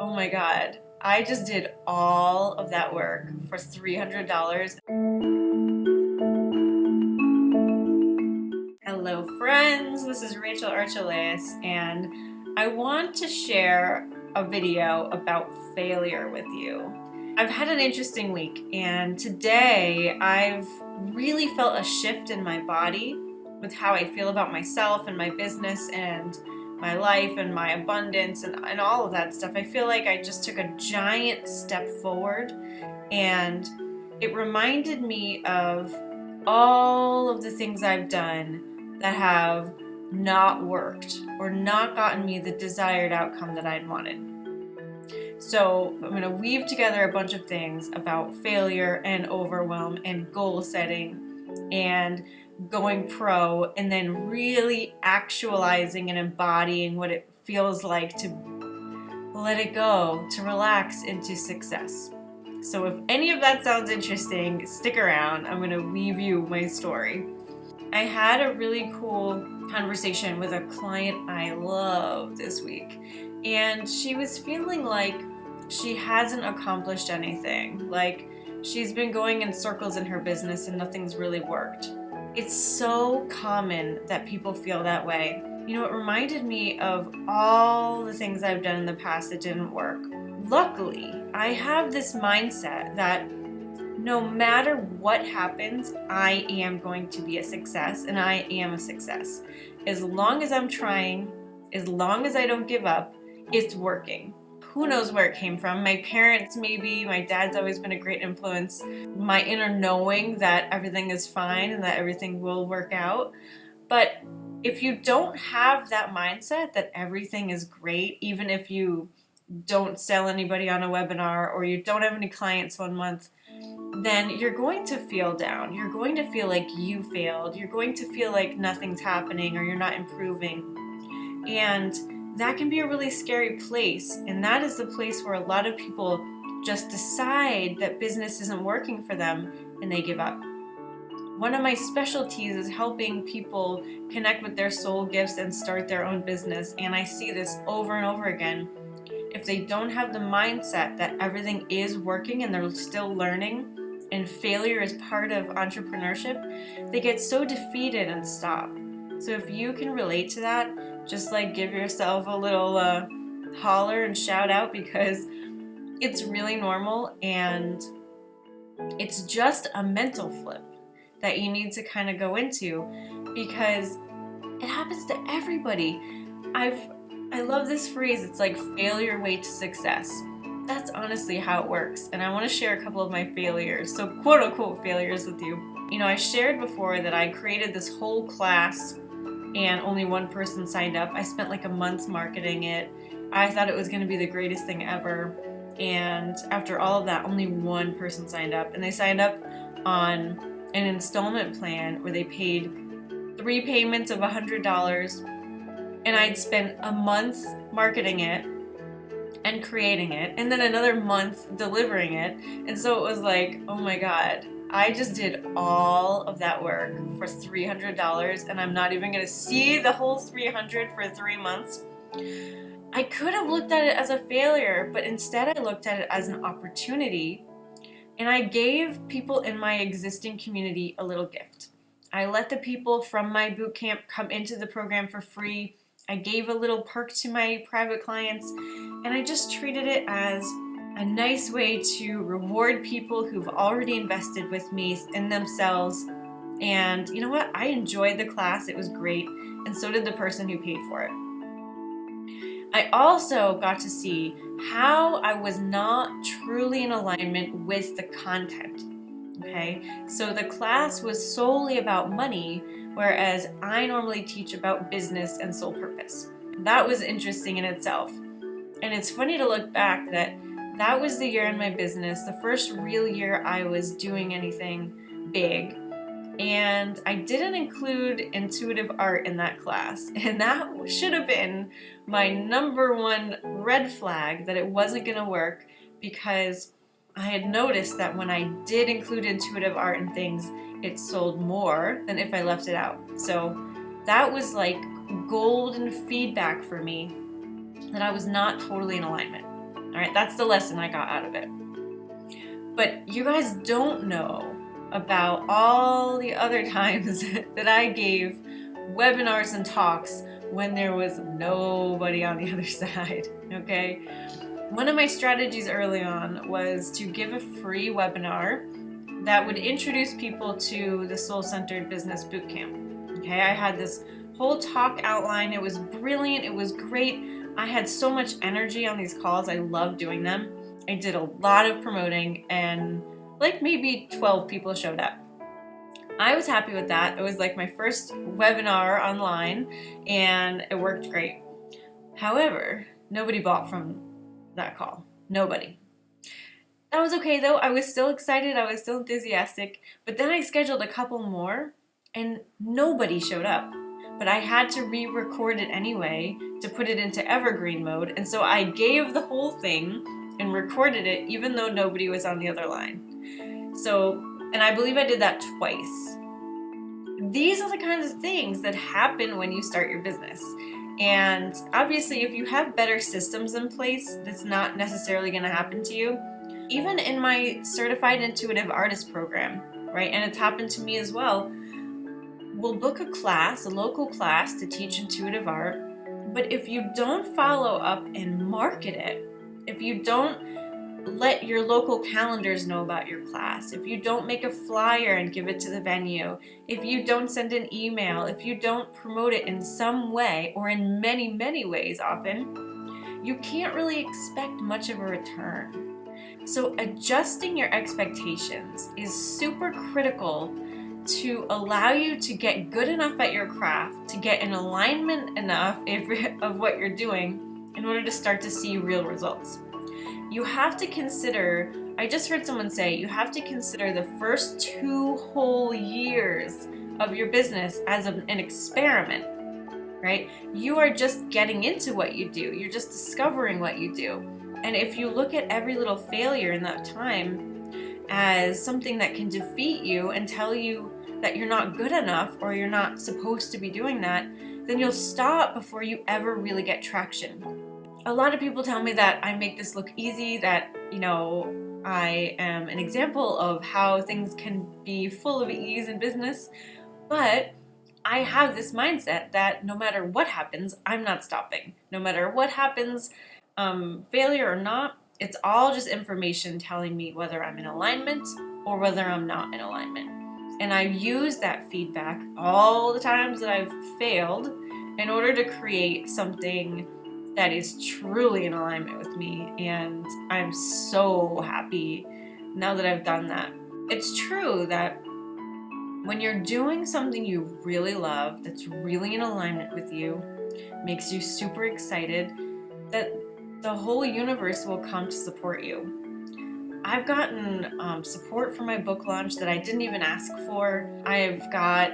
Oh my God, I just did all of that work for $300. Hello friends, this is Archelaus, and I want to share a video about failure with you. I've had an interesting week, and today I've really felt a shift in my body with how I feel about myself and my business and my life and my abundance and all of that stuff. I feel like I just took a giant step forward, and it reminded me of all of the things I've done that have not worked or not gotten me the desired outcome that I'd wanted. So I'm going to weave together a bunch of things about failure and overwhelm and goal setting and going pro, and then really actualizing and embodying what it feels like to let it go, to relax into success. So if any of that sounds interesting, stick around. I'm going to weave you my story. I had a really cool conversation with a client I love this week, and she was feeling like she hasn't accomplished anything, like she's been going in circles in her business and nothing's really worked. It's so common that people feel that way. You know, it reminded me of all the things I've done in the past that didn't work. Luckily, I have this mindset that no matter what happens, I am going to be a success, and I am a success. As long as I'm trying, as long as I don't give up, it's working. Who knows where it came from? My parents, maybe. My dad's always been a great influence. My inner knowing that everything is fine and that everything will work out. But if you don't have that mindset that everything is great, even if you don't sell anybody on a webinar or you don't have any clients 1 month, then you're going to feel down. You're going to feel like you failed. You're going to feel like nothing's happening or you're not improving. And that can be a really scary place. And that is the place where a lot of people just decide that business isn't working for them and they give up. One of my specialties is helping people connect with their soul gifts and start their own business. And I see this over and over again. If they don't have the mindset that everything is working and they're still learning, and failure is part of entrepreneurship, they get so defeated and stop. So if you can relate to that, just like give yourself a little holler and shout out, because it's really normal, and it's just a mental flip that you need to kind of go into, because it happens to everybody. I love this phrase. It's like failure way to success. That's honestly how it works. And I want to share a couple of my failures, so quote unquote failures, with you. You know, I shared before that I created this whole class and only one person signed up. I spent like a month marketing it. I thought it was going to be the greatest thing ever. And after all of that, only one person signed up. And they signed up on an installment plan where they paid 3 payments of $100. And I'd spent a month marketing it and creating it, and then another month delivering it. And so it was like, oh my God, I just did all of that work for $300, and I'm not even going to see the whole $300 for 3 months. I could have looked at it as a failure, but instead I looked at it as an opportunity, and I gave people in my existing community a little gift. I let the people from my boot camp come into the program for free. I gave a little perk to my private clients, and I just treated it as a nice way to reward people who've already invested with me in themselves. And you know what? I enjoyed the class. It was great, and so did the person who paid for it. I also got to see how I was not truly in alignment with the content. Okay, so the class was solely about money, whereas I normally teach about business and soul purpose. That was interesting in itself. And it's funny to look back that was the year in my business, the first real year I was doing anything big. And I didn't include intuitive art in that class. And that should have been my #1 red flag that it wasn't going to work, because I had noticed that when I did include intuitive art and things, it sold more than if I left it out. So that was like golden feedback for me that I was not totally in alignment. All right, that's the lesson I got out of it. But you guys don't know about all the other times that I gave webinars and talks when there was nobody on the other side, okay? One of my strategies early on was to give a free webinar that would introduce people to the Soul-Centered Business Bootcamp. Okay, I had this whole talk outline. It was brilliant. It was great. I had so much energy on these calls. I loved doing them. I did a lot of promoting, and like maybe 12 people showed up. I was happy with that. It was like my first webinar online, and it worked great. However, nobody bought from that call. Nobody. That was okay though. I was still excited. I was still enthusiastic. But then I scheduled a couple more and nobody showed up. But I had to re-record it anyway to put it into evergreen mode. And so I gave the whole thing and recorded it even though nobody was on the other line. And I believe I did that twice. These are the kinds of things that happen when you start your business. And obviously, if you have better systems in place, that's not necessarily going to happen to you. Even in my Certified Intuitive Artist program, right, and it's happened to me as well, we'll book a class, a local class to teach intuitive art, but if you don't follow up and market it, if you don't let your local calendars know about your class, if you don't make a flyer and give it to the venue, if you don't send an email, if you don't promote it in some way, or in many, many ways often, you can't really expect much of a return. So adjusting your expectations is super critical to allow you to get good enough at your craft, to get in alignment enough of what you're doing in order to start to see real results. You have to consider, I just heard someone say, you have to consider the first 2 whole years of your business as an experiment, right? You are just getting into what you do. You're just discovering what you do. And if you look at every little failure in that time as something that can defeat you and tell you that you're not good enough or you're not supposed to be doing that, then you'll stop before you ever really get traction. A lot of people tell me that I make this look easy, that, I am an example of how things can be full of ease in business, but I have this mindset that no matter what happens, I'm not stopping. No matter what happens, failure or not, it's all just information telling me whether I'm in alignment or whether I'm not in alignment. And I use that feedback all the times that I've failed in order to create something that is truly in alignment with me. And I'm so happy now that I've done that. It's true that when you're doing something you really love, that's really in alignment with you, makes you super excited, that the whole universe will come to support you. I've gotten support for my book launch that I didn't even ask for. I've got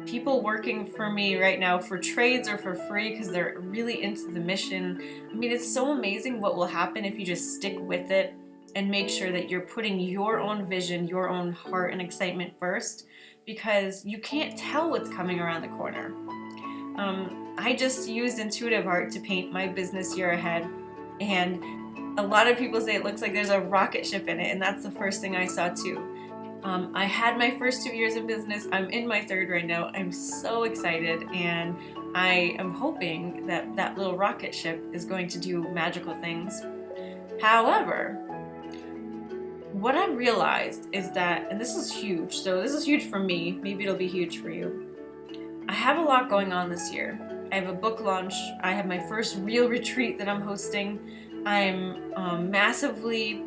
people working for me right now for trades or for free because they're really into the mission. I mean, it's so amazing what will happen if you just stick with it and make sure that you're putting your own vision, your own heart and excitement first, because you can't tell what's coming around the corner. I just used intuitive art to paint my business year ahead, and a lot of people say it looks like there's a rocket ship in it, and that's the first thing I saw too. I had my first 2 years in business. I'm in my 3rd right now. I'm so excited, and I am hoping that that little rocket ship is going to do magical things. However, what I realized is that, and this is huge, so this is huge for me, maybe it'll be huge for you. I have a lot going on this year. I have a book launch. I have my first real retreat that I'm hosting. I'm massively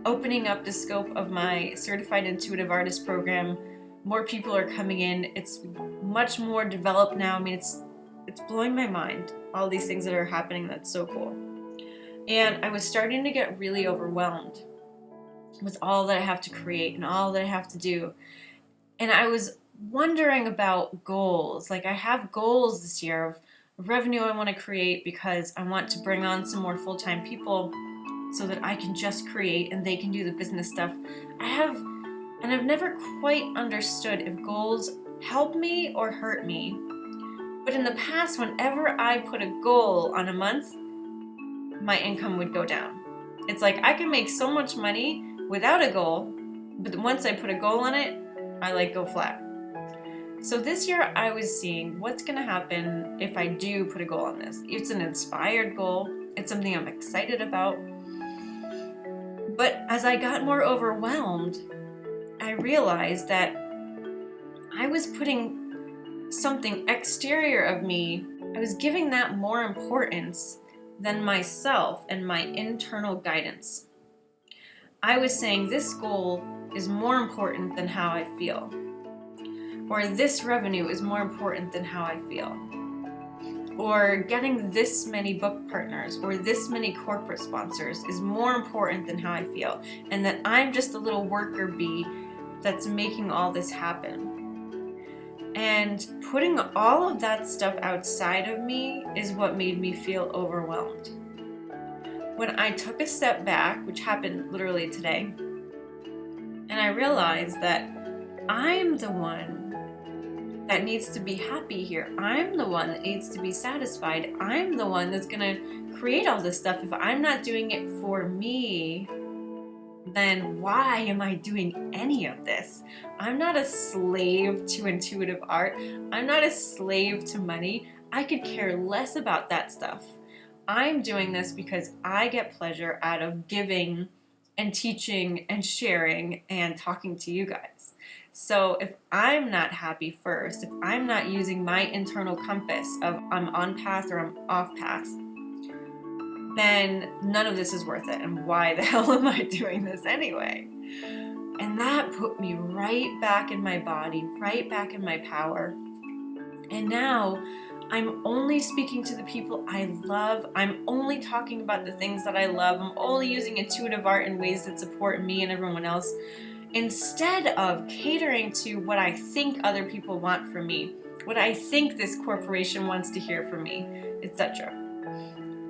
opening up the scope of my Certified Intuitive Artist program. More people are coming in. It's much more developed now. I mean, it's blowing my mind, all these things that are happening. That's so cool. And I was starting to get really overwhelmed with all that I have to create and all that I have to do. And I was wondering about goals. Like, I have goals this year of revenue I want to create because I want to bring on some more full-time people so that I can just create and they can do the business stuff. I've never quite understood if goals help me or hurt me. But in the past, whenever I put a goal on a month, my income would go down. It's like I can make so much money without a goal, but once I put a goal on it, I like go flat. So this year I was seeing what's going to happen if I do put a goal on this. It's an inspired goal. It's something I'm excited about. But as I got more overwhelmed, I realized that I was putting something exterior of me, I was giving that more importance than myself and my internal guidance. I was saying this goal is more important than how I feel. Or this revenue is more important than how I feel. Or getting this many book partners or this many corporate sponsors is more important than how I feel. And that I'm just a little worker bee that's making all this happen. And putting all of that stuff outside of me is what made me feel overwhelmed. When I took a step back, which happened literally today, and I realized that I'm the one that needs to be happy here. I'm the one that needs to be satisfied. I'm the one that's gonna create all this stuff. If I'm not doing it for me, then why am I doing any of this? I'm not a slave to intuitive art. I'm not a slave to money. I could care less about that stuff. I'm doing this because I get pleasure out of giving and teaching and sharing and talking to you guys. So if I'm not happy first, if I'm not using my internal compass of I'm on path or I'm off path, then none of this is worth it. And why the hell am I doing this anyway? And that put me right back in my body, right back in my power. And now I'm only speaking to the people I love. I'm only talking about the things that I love. I'm only using intuitive art in ways that support me and everyone else, instead of catering to what I think other people want from me, what I think this corporation wants to hear from me, etc.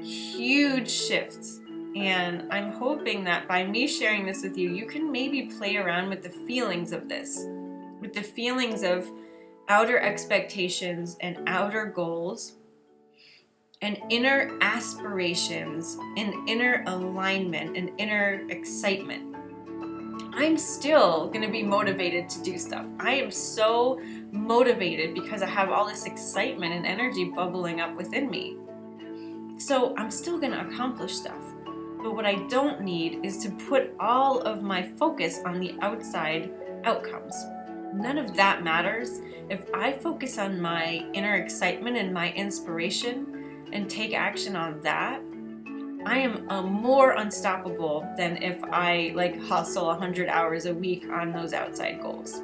Huge shifts. And I'm hoping that by me sharing this with you, you can maybe play around with the feelings of this, with the feelings of outer expectations and outer goals and inner aspirations and inner alignment and inner excitement. I'm still going to be motivated to do stuff. I am so motivated because I have all this excitement and energy bubbling up within me. So I'm still going to accomplish stuff. But what I don't need is to put all of my focus on the outside outcomes. None of that matters. If I focus on my inner excitement and my inspiration and take action on that, I am more unstoppable than if I hustle 100 hours a week on those outside goals.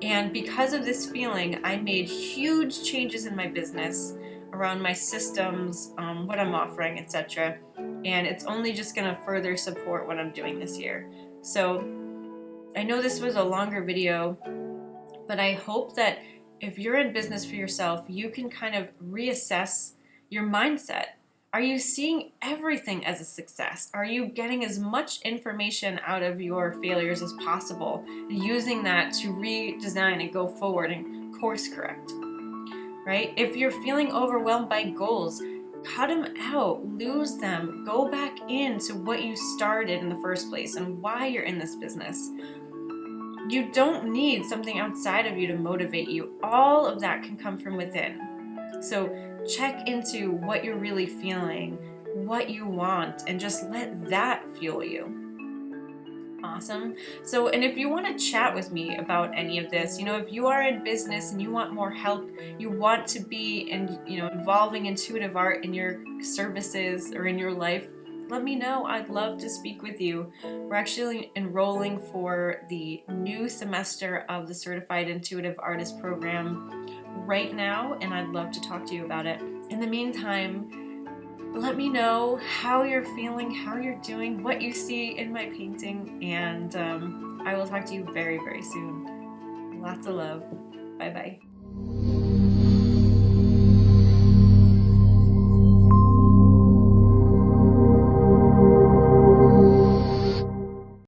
And because of this feeling, I made huge changes in my business around my systems, what I'm offering, etc. And it's only just going to further support what I'm doing this year. So I know this was a longer video, but I hope that if you're in business for yourself, you can kind of reassess your mindset. Are you seeing everything as a success? Are you getting as much information out of your failures as possible and using that to redesign and go forward and course correct? Right? If you're feeling overwhelmed by goals, cut them out, lose them, go back into what you started in the first place and why you're in this business. You don't need something outside of you to motivate you. All of that can come from within. So check into what you're really feeling, what you want, and just let that fuel you. Awesome. So, and if you want to chat with me about any of this, if you are in business and you want more help, you want to be involving intuitive art in your services or in your life, let me know. I'd love to speak with you. We're actually enrolling for the new semester of the Certified Intuitive Artist Program right now, and I'd love to talk to you about it. In the meantime, let me know how you're feeling, how you're doing, what you see in my painting, and I will talk to you very, very soon. Lots of love. Bye-bye.